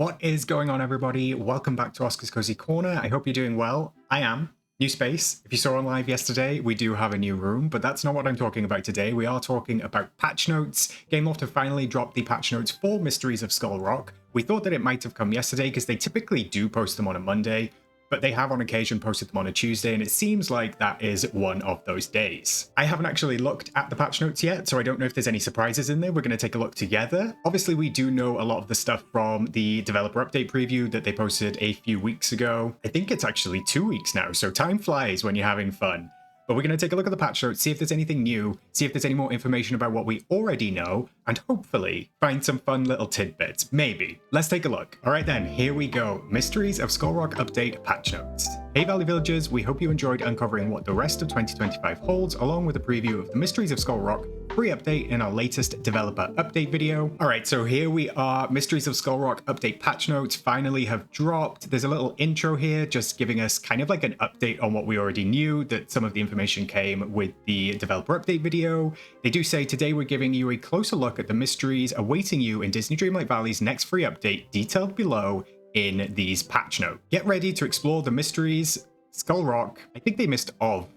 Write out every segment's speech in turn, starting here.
What is going on, everybody? Welcome back to Oscar's Cozy Corner. I hope you're doing well. I am. New space. If you saw on live yesterday, we do have a new room, but that's not what I'm talking about today. We are talking about patch notes. Gameloft have finally dropped the patch notes for Mysteries of Skull Rock. We thought that it might have come yesterday because they typically do post them on a Monday, but they have on occasion posted them on a Tuesday, and it seems like that is one of those days. I haven't actually looked at the patch notes yet, so I don't know if there's any surprises in there. We're going to take a look together. Obviously, we do know a lot of the stuff from the developer update preview that they posted a few weeks ago. I think it's actually 2 weeks now, so time flies when you're having fun. But we're going to take a look at the patch notes, see if there's anything new, see if there's any more information about what we already know, and hopefully find some fun little tidbits. Maybe. Let's take a look. All right then, here we go. Mysteries of Skull Rock Update Patch Notes. Hey Valley Villagers, we hope you enjoyed uncovering what the rest of 2025 holds, along with a preview of the Mysteries of Skull Rock pre-update in our latest developer update video. All right, so here we are. Mysteries of Skull Rock update patch notes finally have dropped. There's a little intro here just giving us kind of like an update on what we already knew, that some of the information came with the developer update video. They do say, today we're giving you a closer look at the mysteries awaiting you in Disney Dreamlight Valley's next free update, detailed below in these patch notes. Get ready to explore the mysteries Skull Rock. I think they missed of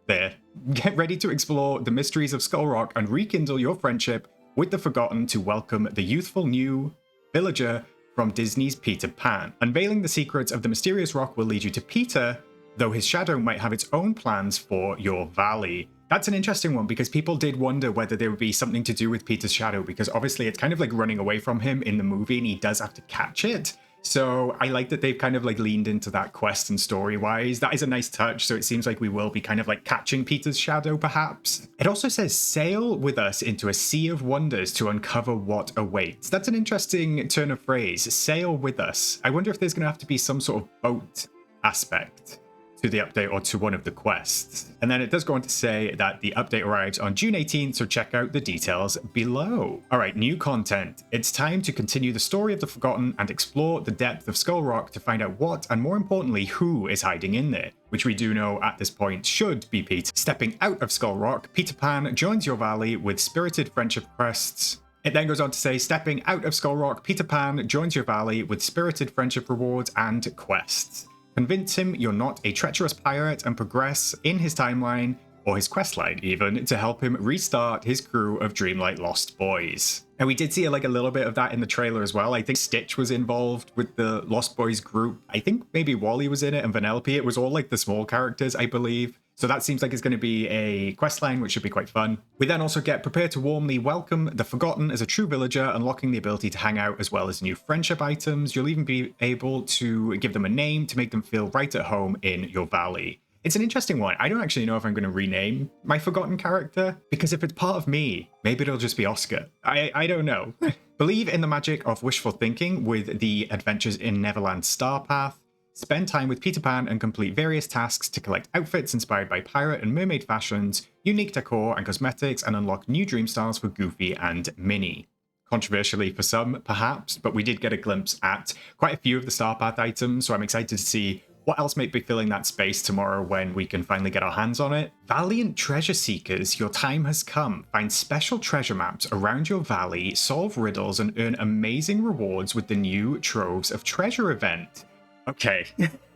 there. Get ready to explore the mysteries of Skull Rock and rekindle your friendship with the Forgotten to welcome the youthful new villager from Disney's Peter Pan. Unveiling the secrets of the mysterious rock will lead you to Peter, though his shadow might have its own plans for your valley. That's an interesting one because people did wonder whether there would be something to do with Peter's shadow, because obviously it's kind of like running away from him in the movie and he does have to catch it. So I like that they've kind of like leaned into that quest and story-wise. That is a nice touch. So it seems like we will be kind of like catching Peter's shadow, perhaps. It also says, sail with us into a sea of wonders to uncover what awaits. That's an interesting turn of phrase, sail with us. I wonder if there's going to have to be some sort of boat aspect to the update or to one of the quests. And then it does go on to say that the update arrives on June 18th, so check out the details below. All right, new content. It's time to continue the story of the Forgotten and explore the depth of Skull Rock to find out what, and more importantly, who is hiding in there, which we do know at this point should be Peter. Stepping out of Skull Rock, Peter Pan joins your valley with spirited friendship quests. It then goes on to say, stepping out of Skull Rock, Peter Pan joins your valley with spirited friendship rewards and quests. Convince him you're not a treacherous pirate and progress in his timeline, or his questline even, to help him restart his crew of Dreamlight Lost Boys. And we did see like a little bit of that in the trailer as well. I think Stitch was involved with the Lost Boys group. I think maybe Wally was in it and Vanellope. It was all like the small characters, I believe. So that seems like it's going to be a questline, which should be quite fun. We then also get prepare to warmly welcome the Forgotten as a true villager, unlocking the ability to hang out as well as new friendship items. You'll even be able to give them a name to make them feel right at home in your valley. It's an interesting one. I don't actually know if I'm going to rename my Forgotten character, because if it's part of me, maybe it'll just be Oscar. I don't know. Believe in the magic of wishful thinking with the adventures in Neverland Star Path. Spend time with Peter Pan and complete various tasks to collect outfits inspired by pirate and mermaid fashions, unique decor and cosmetics, and unlock new dream styles for Goofy and Minnie. Controversially for some, perhaps, but we did get a glimpse at quite a few of the Star Path items, so I'm excited to see what else might be filling that space tomorrow when we can finally get our hands on it. Valiant treasure seekers, your time has come. Find special treasure maps around your valley, solve riddles, and earn amazing rewards with the new Troves of Treasure event. Okay,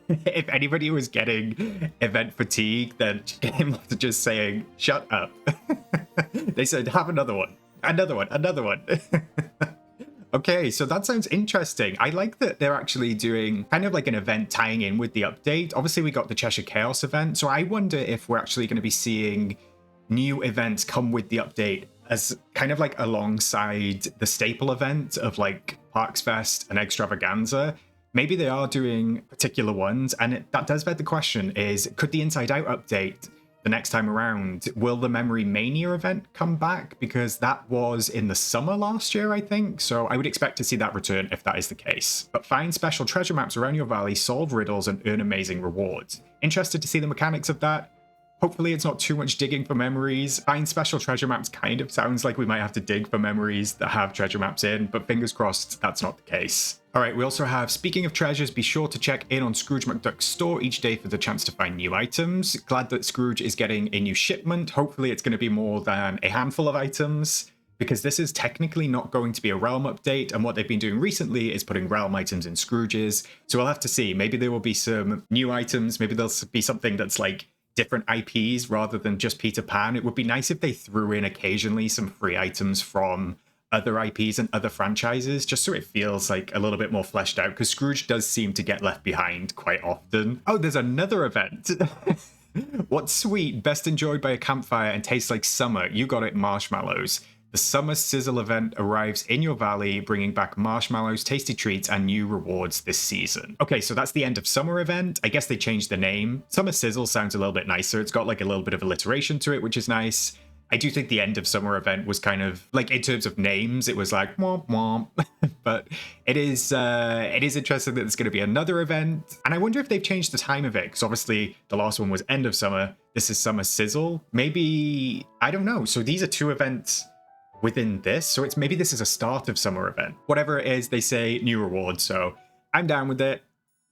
if anybody was getting event fatigue, then came to just saying, shut up. They said, have another one, another one, another one. Okay, so that sounds interesting. I like that they're actually doing kind of like an event tying in with the update. Obviously, we got the Cheshire Chaos event, so I wonder if we're actually going to be seeing new events come with the update as kind of like alongside the staple event of like Parks Fest and Extravaganza. Maybe they are doing particular ones, and that does beg the question is, could the Inside Out update the next time around, will the Memory Mania event come back? Because that was in the summer last year, I think. So I would expect to see that return if that is the case. But find special treasure maps around your valley, solve riddles, and earn amazing rewards. Interested to see the mechanics of that? Hopefully it's not too much digging for memories. Find special treasure maps kind of sounds like we might have to dig for memories that have treasure maps in, but fingers crossed that's not the case. All right, we also have, speaking of treasures, be sure to check in on Scrooge McDuck's store each day for the chance to find new items. Glad that Scrooge is getting a new shipment. Hopefully it's going to be more than a handful of items. because this is technically not going to be a realm update, and what they've been doing recently is putting realm items in Scrooge's. So we'll have to see. Maybe there will be some new items. Maybe there'll be something that's like different IPs rather than just Peter Pan. It would be nice if they threw in occasionally some free items from other IPs and other franchises, just so it feels like a little bit more fleshed out, because Scrooge does seem to get left behind quite often. Oh, there's another event. What's sweet, best enjoyed by a campfire and tastes like summer? You got it, marshmallows. The Summer Sizzle event arrives in your valley, bringing back marshmallows, tasty treats, and new rewards this season. Okay, so that's the end of summer event. I guess they changed the name. Summer Sizzle sounds a little bit nicer. It's got like a little bit of alliteration to it, which is nice. I do think the end of summer event was kind of like, in terms of names, it was like womp womp. But it is interesting that there's going to be another event, and I wonder if they've changed the time of it, because obviously the last one was end of summer. This is Summer Sizzle. Maybe, I don't know. So these are two events within this, so it's maybe this is a start of summer event. Whatever it is, they say new rewards, so I'm down with it.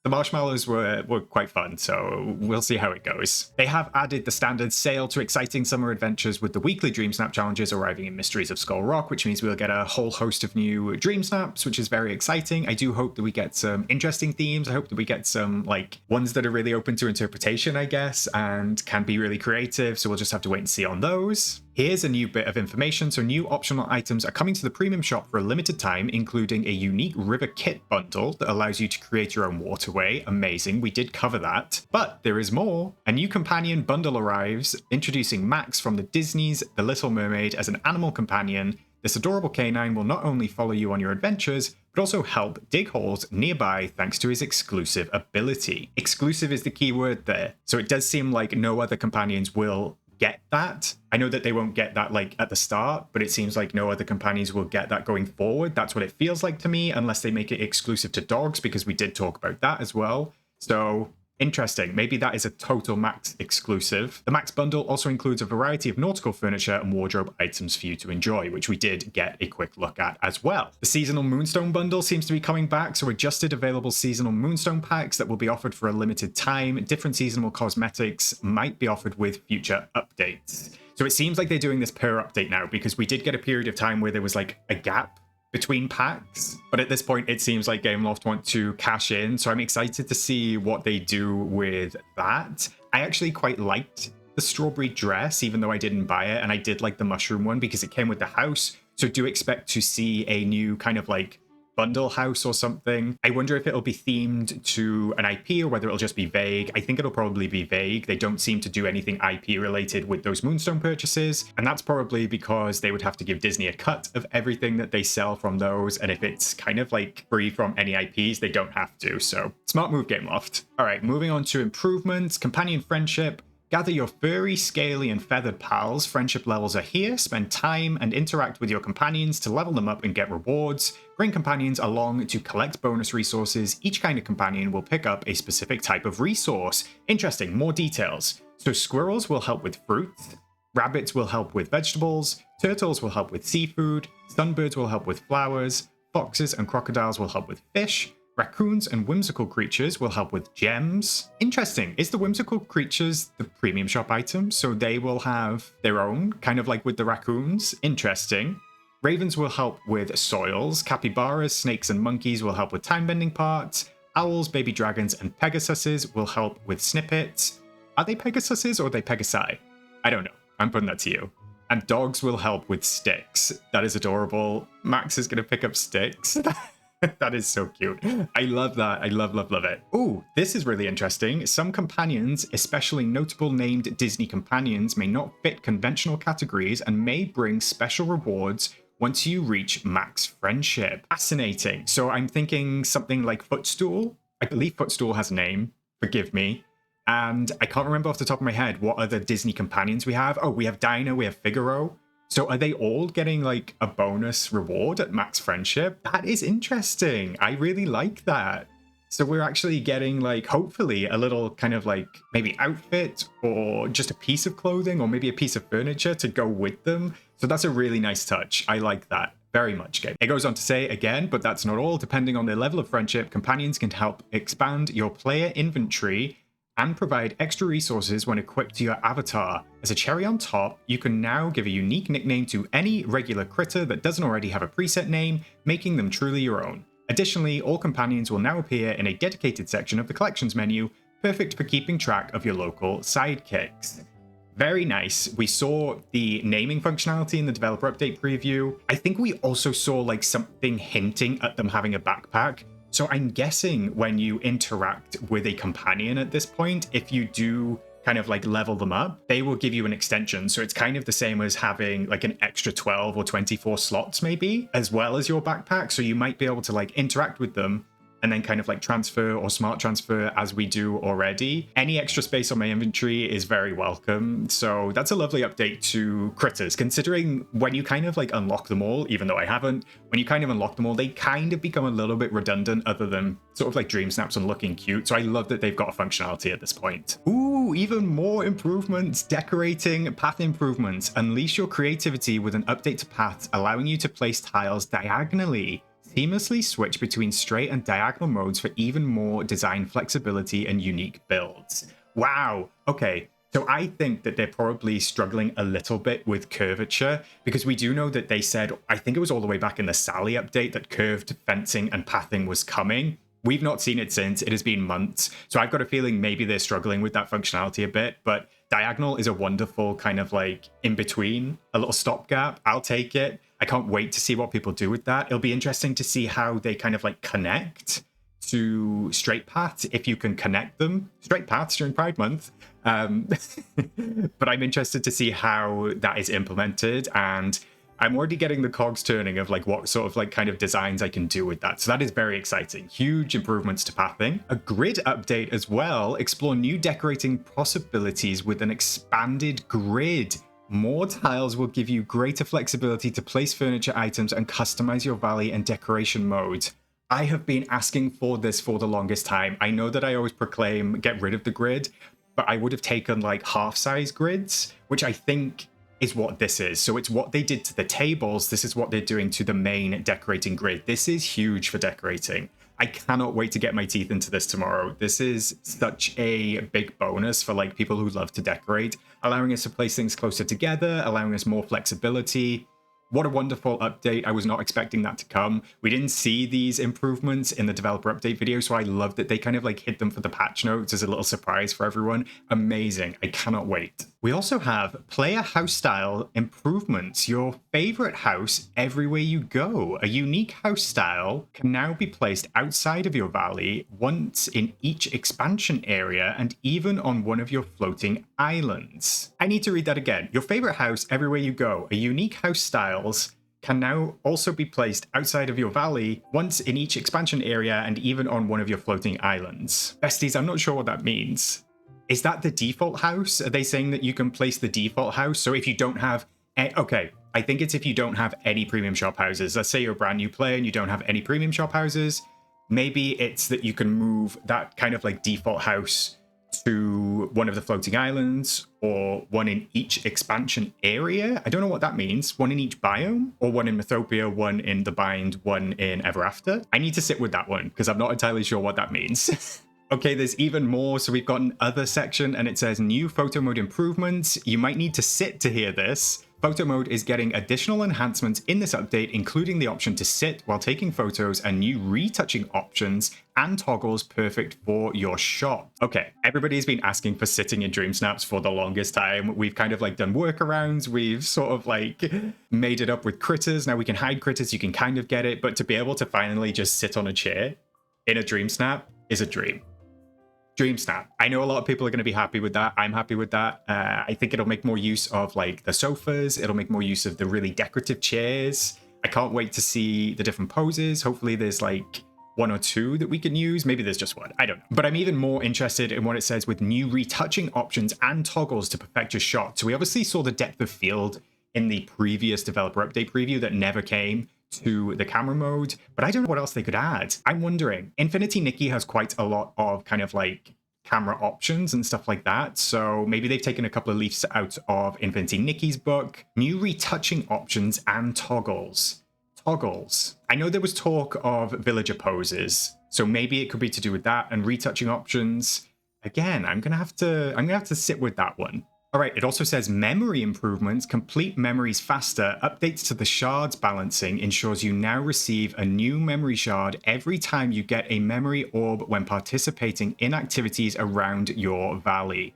The marshmallows were quite fun, so we'll see how it goes. They have added the standard sail to exciting summer adventures with the weekly Dream Snap challenges arriving in Mysteries of Skull Rock, which means we'll get a whole host of new Dream Snaps, which is very exciting. I do hope that we get some interesting themes. I hope that we get some like ones that are really open to interpretation, I guess, and can be really creative, so we'll just have to wait and see on those. Here's a new bit of information. So new optional items are coming to the premium shop for a limited time, including a unique river kit bundle that allows you to create your own waterway. Amazing. We did cover that. But there is more. A new companion bundle arrives, introducing Max from the Disney's The Little Mermaid as an animal companion. This adorable canine will not only follow you on your adventures, but also help dig holes nearby thanks to his exclusive ability. Exclusive is the key word there. So it does seem like no other companions will get that. I know that they won't get that like at the start, but it seems like no other companions will get that going forward. That's what it feels like to me, unless they make it exclusive to dogs, because we did talk about that as well. So interesting. Maybe that is a total Max exclusive. The Max bundle also includes a variety of nautical furniture and wardrobe items for you to enjoy, which we did get a quick look at as well. The seasonal Moonstone bundle seems to be coming back, so adjusted available seasonal Moonstone packs that will be offered for a limited time. Different seasonal cosmetics might be offered with future updates. So it seems like they're doing this per update now, because we did get a period of time where there was like a gap between packs, but at this point it seems like Gameloft want to cash in, so I'm excited to see what they do with that. I actually quite liked the strawberry dress, even though I didn't buy it, and I did like the mushroom one because it came with the house, so do expect to see a new kind of like bundle house or something. I wonder if it'll be themed to an IP or whether it'll just be vague. I think it'll probably be vague. They don't seem to do anything IP related with those Moonstone purchases, and that's probably because they would have to give Disney a cut of everything that they sell from those, and if it's kind of like free from any IPs, they don't have to. So smart move, Gameloft. All right, moving on to improvements. Companion friendship. Gather your furry, scaly, and feathered pals. Friendship levels are here. Spend time and interact with your companions to level them up and get rewards. Bring companions along to collect bonus resources. Each kind of companion will pick up a specific type of resource. Interesting, more details. So squirrels will help with fruits. Rabbits will help with vegetables. Turtles will help with seafood. Sunbirds will help with flowers. Foxes and crocodiles will help with fish. Raccoons and whimsical creatures will help with gems. Interesting. Is the whimsical creatures the premium shop item? So they will have their own, kind of like with the raccoons. Interesting. Ravens will help with soils. Capybaras, snakes, and monkeys will help with time-bending parts. Owls, baby dragons, and pegasuses will help with snippets. Are they pegasuses or are they pegasi? I don't know. I'm putting that to you. And dogs will help with sticks. That is adorable. Max is going to pick up sticks. That is so cute. I love that. I love it. Ooh, this is really interesting. Some companions, especially notable named Disney companions, may not fit conventional categories and may bring special rewards once you reach max friendship. Fascinating. So I'm thinking something like Footstool. I believe Footstool has a name. Forgive me. And I can't remember off the top of my head what other Disney companions we have. Oh, we have Dinah, we have Figaro. So are they all getting like a bonus reward at max friendship? That is interesting. I really like that. So we're actually getting like, hopefully a little kind of like maybe outfit or just a piece of clothing or maybe a piece of furniture to go with them. So that's a really nice touch. I like that very much, game. It goes on to say again, but that's not all. Depending on their level of friendship, companions can help expand your player inventory and provide extra resources when equipped to your avatar. As a cherry on top, you can now give a unique nickname to any regular critter that doesn't already have a preset name, making them truly your own. Additionally, all companions will now appear in a dedicated section of the collections menu, perfect for keeping track of your local sidekicks. Very nice. We saw the naming functionality in the developer update preview. I think we also saw like something hinting at them having a backpack. So I'm guessing when you interact with a companion at this point, if you do kind of like level them up, they will give you an extension. So it's kind of the same as having like an extra 12 or 24 slots maybe, as well as your backpack. So you might be able to like interact with them and then kind of like transfer or smart transfer as we do already. Any extra space on my inventory is very welcome. So that's a lovely update to critters, considering when you kind of like unlock them all, even though I haven't, when you kind of unlock them all, they kind of become a little bit redundant other than sort of like dream snaps and looking cute. So I love that they've got a functionality at this point. Ooh, even more improvements, decorating, path improvements. Unleash your creativity with an update to paths, allowing you to place tiles diagonally. Seamlessly switch between straight and diagonal modes for even more design flexibility and unique builds. Wow. Okay. So I think that they're probably struggling a little bit with curvature, because we do know that they said, I think it was all the way back in the Sally update, that curved fencing and pathing was coming. We've not seen it since. It has been months. So I've got a feeling maybe they're struggling with that functionality a bit, but diagonal is a wonderful kind of like in between, a little stopgap. I'll take it. I can't wait to see what people do with that. It'll be interesting to see how they kind of like connect to straight paths, if you can connect them. Straight paths during Pride Month. But I'm interested to see how that is implemented, and I'm already getting the cogs turning of like what sort of like kind of designs I can do with that. So that is very exciting. Huge improvements to pathing. A grid update as well. Explore new decorating possibilities with an expanded grid. More tiles will give you greater flexibility to place furniture items and customize your valley and decoration modes. I have been asking for this for the longest time. I know that I always proclaim get rid of the grid, but I would have taken like half-size grids, which I think is what this is. So it's what they did to the tables. This is what they're doing to the main decorating grid. This is huge for decorating. I cannot wait to get my teeth into this tomorrow. This is such a big bonus for like people who love to decorate, allowing us to place things closer together, allowing us more flexibility. What a wonderful update. I was not expecting that to come. We didn't see these improvements in the developer update video, so I love that they kind of like hid them for the patch notes as a little surprise for everyone. Amazing. I cannot wait. We also have player house style improvements. Your favorite house everywhere you go. A unique house style can now be placed outside of your valley, once in each expansion area, and even on one of your floating islands. I need to read that again. Your favorite house everywhere you go. A unique house styles can now also be placed outside of your valley, once in each expansion area, and even on one of your floating islands. Besties, I'm not sure what that means. Is that the default house? Are they saying that you can place the default house? So if you don't have... Okay, I think it's if you don't have any premium shop houses. Let's say you're a brand new player and you don't have any premium shop houses. Maybe it's that you can move that kind of like default house to one of the floating islands, or one in each expansion area. I don't know what that means. One in each biome, or one in Mythopia, one in the Bind, one in Ever After. I need to sit with that one because I'm not entirely sure what that means. Okay, there's even more. So we've got an other section and it says new photo mode improvements. You might need to sit to hear this. Photo mode is getting additional enhancements in this update, including the option to sit while taking photos and new retouching options and toggles perfect for your shot. Okay, everybody's been asking for sitting in Dream Snaps for the longest time. We've kind of like done workarounds. We've sort of like made it up with critters. Now we can hide critters. You can kind of get it, but to be able to finally just sit on a chair in a Dream Snap is a dream. Dream Snap. I know a lot of people are going to be happy with that. I'm happy with that. I think it'll make more use of like the sofas. It'll make more use of the really decorative chairs. I can't wait to see the different poses. Hopefully there's like one or two that we can use. Maybe there's just one. I don't know. But I'm even more interested in what it says with new retouching options and toggles to perfect your shot. So we obviously saw the depth of field in the previous developer update preview that never came to the camera mode, but I don't know what else they could add. I'm wondering. Infinity Nikki has quite a lot of kind of like camera options and stuff like that, so maybe they've taken a couple of leaves out of Infinity Nikki's book. New retouching options and toggles. Toggles. I know there was talk of villager poses, so maybe it could be to do with that and retouching options. Again, I'm gonna have to sit with that one. All right, it also says memory improvements, complete memories faster, updates to the shards balancing ensures you now receive a new memory shard every time you get a memory orb when participating in activities around your valley,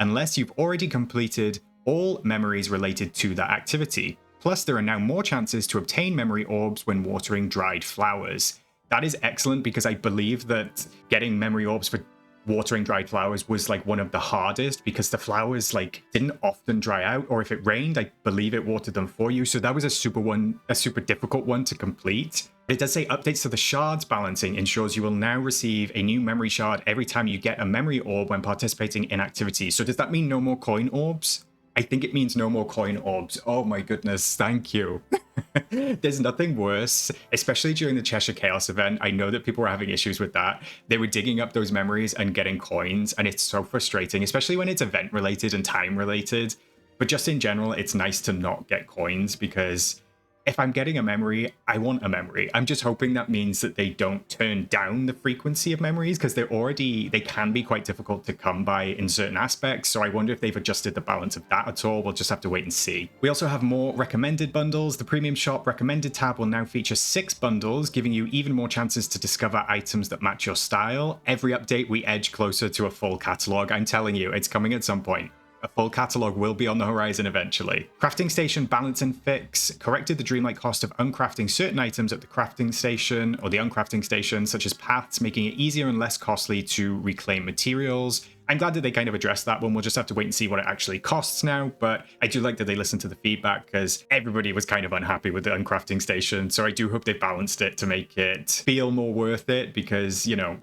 unless you've already completed all memories related to that activity. Plus, there are now more chances to obtain memory orbs when watering dried flowers. That is excellent because I believe that getting memory orbs for watering dried flowers was like one of the hardest because the flowers like didn't often dry out, or if it rained, I believe it watered them for you. So that was a super difficult one to complete. It does say updates to the shards balancing ensures you will now receive a new memory shard every time you get a memory orb when participating in activities. So does that mean no more coin orbs? I think it means no more coin orbs. Oh my goodness, thank you. There's nothing worse, especially during the Cheshire Chaos event. I know that people were having issues with that. They were digging up those memories and getting coins, and it's so frustrating, especially when it's event related and time related. But just in general, it's nice to not get coins because if I'm getting a memory, I want a memory. I'm just hoping that means that they don't turn down the frequency of memories because they can be quite difficult to come by in certain aspects. So I wonder if they've adjusted the balance of that at all. We'll just have to wait and see. We also have more recommended bundles. The premium shop recommended tab will now feature 6 bundles, giving you even more chances to discover items that match your style. Every update, we edge closer to a full catalog. I'm telling you, it's coming at some point. A full catalogue will be on the horizon eventually. Crafting station balance and fix corrected the dreamlike cost of uncrafting certain items at the crafting station or the uncrafting station, such as paths, making it easier and less costly to reclaim materials. I'm glad that they kind of addressed that one. We'll just have to wait and see what it actually costs now, but I do like that they listened to the feedback because everybody was kind of unhappy with the uncrafting station. So I do hope they balanced it to make it feel more worth it because, you know,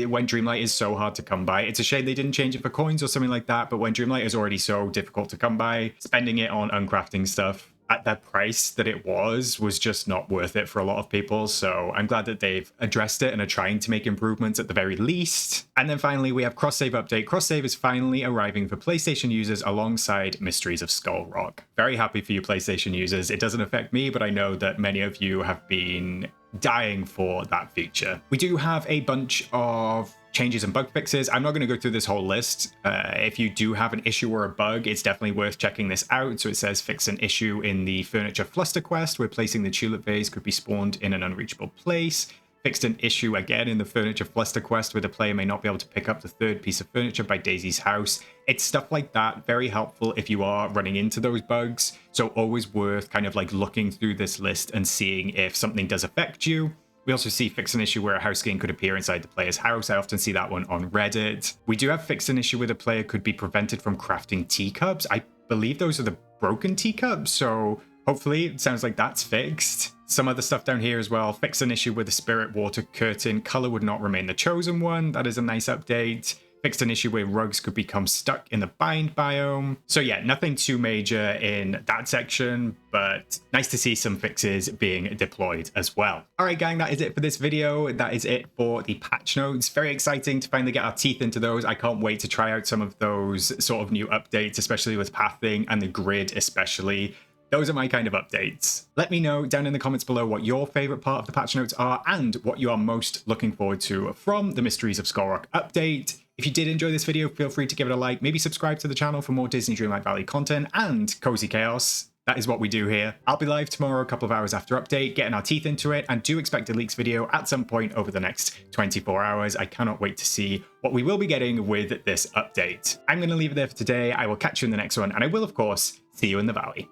when Dreamlight is so hard to come by, it's a shame they didn't change it for coins or something like that. But when Dreamlight is already so difficult to come by, spending it on uncrafting stuff at that price that it was just not worth it for a lot of people. So I'm glad that they've addressed it and are trying to make improvements at the very least. And then finally, we have cross-save update. Cross-save is finally arriving for PlayStation users alongside Mysteries of Skull Rock. Very happy for you PlayStation users. It doesn't affect me, but I know that many of you have been dying for that feature. We do have a bunch of changes and bug fixes. I'm not going to go through this whole list. If you do have an issue or a bug, it's definitely worth checking this out. So it says fix an issue in the furniture fluster quest where placing the tulip vase could be spawned in an unreachable place. Fixed an issue again in the furniture fluster quest where the player may not be able to pick up the third piece of furniture by Daisy's house. It's stuff like that, very helpful if you are running into those bugs. So always worth kind of like looking through this list and seeing if something does affect you. We also see fix an issue where a house skin could appear inside the player's house. I often see that one on Reddit. We do have fix an issue where the player could be prevented from crafting teacups. I believe those are the broken teacups, so hopefully it sounds like that's fixed. Some other stuff down here as well. Fix an issue with the spirit water curtain. Color would not remain the chosen one. That is a nice update. Fixed an issue where rugs could become stuck in the bind biome. So yeah, nothing too major in that section, but nice to see some fixes being deployed as well. All right, gang, that is it for this video. That is it for the patch notes. Very exciting to finally get our teeth into those. I can't wait to try out some of those sort of new updates, especially with pathing and the grid especially. Those are my kind of updates. Let me know down in the comments below what your favorite part of the patch notes are and what you are most looking forward to from the Mysteries of Skull Rock update. If you did enjoy this video, feel free to give it a like, maybe subscribe to the channel for more Disney Dreamlight Valley content and Cozy Chaos. That is what we do here. I'll be live tomorrow a couple of hours after update, getting our teeth into it, and do expect a leaks video at some point over the next 24 hours. I cannot wait to see what we will be getting with this update. I'm going to leave it there for today. I will catch you in the next one, and I will, of course, see you in the valley.